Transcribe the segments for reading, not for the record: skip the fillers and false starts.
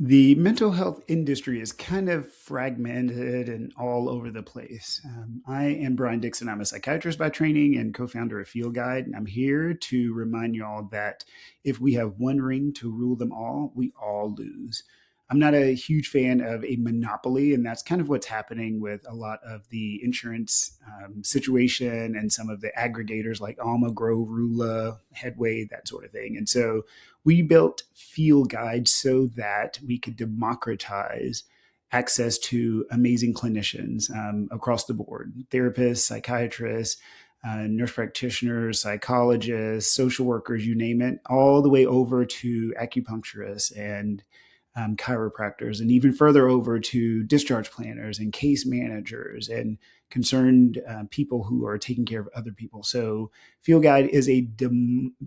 The mental health industry is kind of fragmented and all over the place. I am Brian Dixon. I'm a psychiatrist by training and co founder of FeelGuide. And I'm here to remind you all that if we have one ring to rule them all, we all lose. I'm not a huge fan of a monopoly, and that's kind of what's happening with a lot of the insurance situation and some of the aggregators like Alma, Grow, Rula, Headway, that sort of thing. And so we built FeelGuide so that we could democratize access to amazing clinicians across the board: therapists, psychiatrists, nurse practitioners, psychologists, social workers, you name it, all the way over to acupuncturists and chiropractors, and even further over to discharge planners and case managers and concerned people who are taking care of other people. So, FeelGuide is a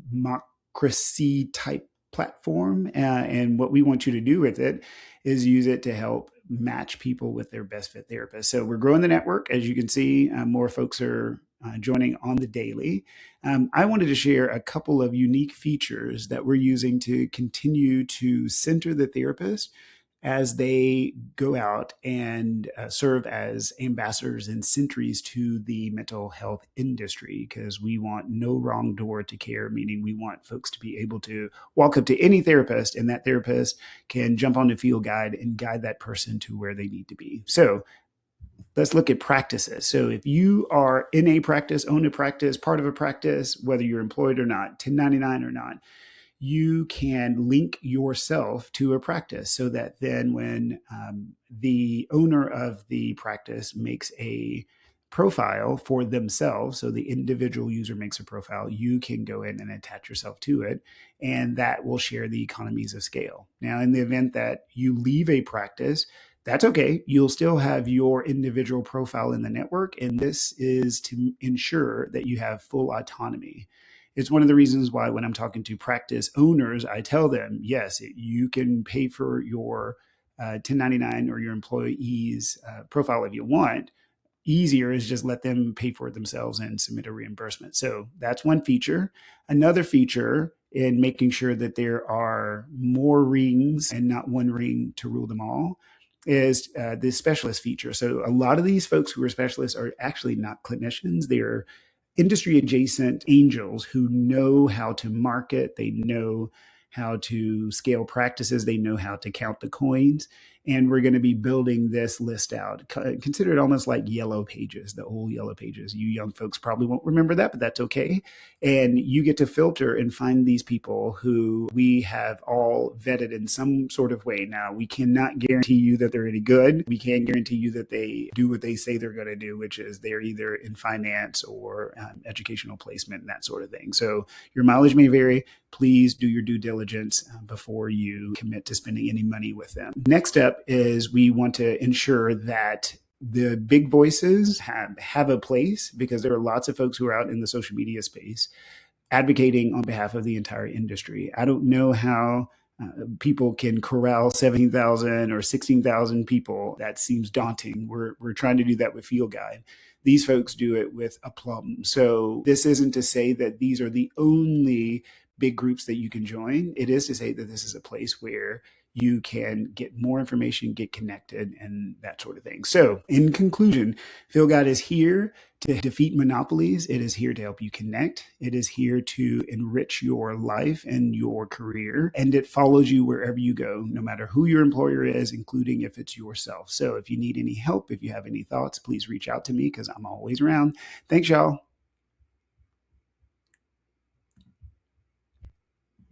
democracy type platform. And what we want you to do with it is use it to help match people with their best fit therapist. So we're growing the network. As you can see, more folks are joining on the daily. I wanted to share a couple of unique features that we're using to continue to center the therapist as they go out and serve as ambassadors and sentries to the mental health industry, because we want no wrong door to care, meaning we want folks to be able to walk up to any therapist and that therapist can jump on the field guide and guide that person to where they need to be. So let's look at practices. So if you are in a practice, own a practice, part of a practice, whether you're employed or not, 1099 or not, you can link yourself to a practice so that then when the owner of the practice makes a profile for themselves, so the individual user makes a profile, you can go in and attach yourself to it, and that will share the economies of scale. Now, in the event that you leave a practice, that's okay. You'll still have your individual profile in the network, and this is to ensure that you have full autonomy. It's one of the reasons why when I'm talking to practice owners, I tell them, yes, you can pay for your 1099 or your employee's profile if you want. Easier is just let them pay for it themselves and submit a reimbursement. So that's one feature. Another feature in making sure that there are more rings and not one ring to rule them all is the specialist feature. So a lot of these folks who are specialists are actually not clinicians. They're industry adjacent angels who know how to market, they know how to scale practices, they know how to count the coins. And we're going to be building this list out. Consider it almost like yellow pages, the old yellow pages. You young folks probably won't remember that, but that's okay. And you get to filter and find these people who we have all vetted in some sort of way. Now, we cannot guarantee you that they're any good. We can't guarantee you that they do what they say they're going to do, which is they're either in finance or educational placement and that sort of thing. So your mileage may vary. Please do your due diligence before you commit to spending any money with them. Next up is we want to ensure that the big voices have a place, because there are lots of folks who are out in the social media space advocating on behalf of the entire industry. I don't know how people can corral 17,000 or 16,000 people. That seems daunting. We're trying to do that with FeelGuide. These folks do it with aplomb. So this isn't to say that these are the only big groups that you can join. It is to say that this is a place where you can get more information, get connected, and that sort of thing. So in conclusion, FeelGuide is here to defeat monopolies. It is here to help you connect. It is here to enrich your life and your career. And it follows you wherever you go, no matter who your employer is, including if it's yourself. So if you need any help, if you have any thoughts, please reach out to me because I'm always around. Thanks, y'all.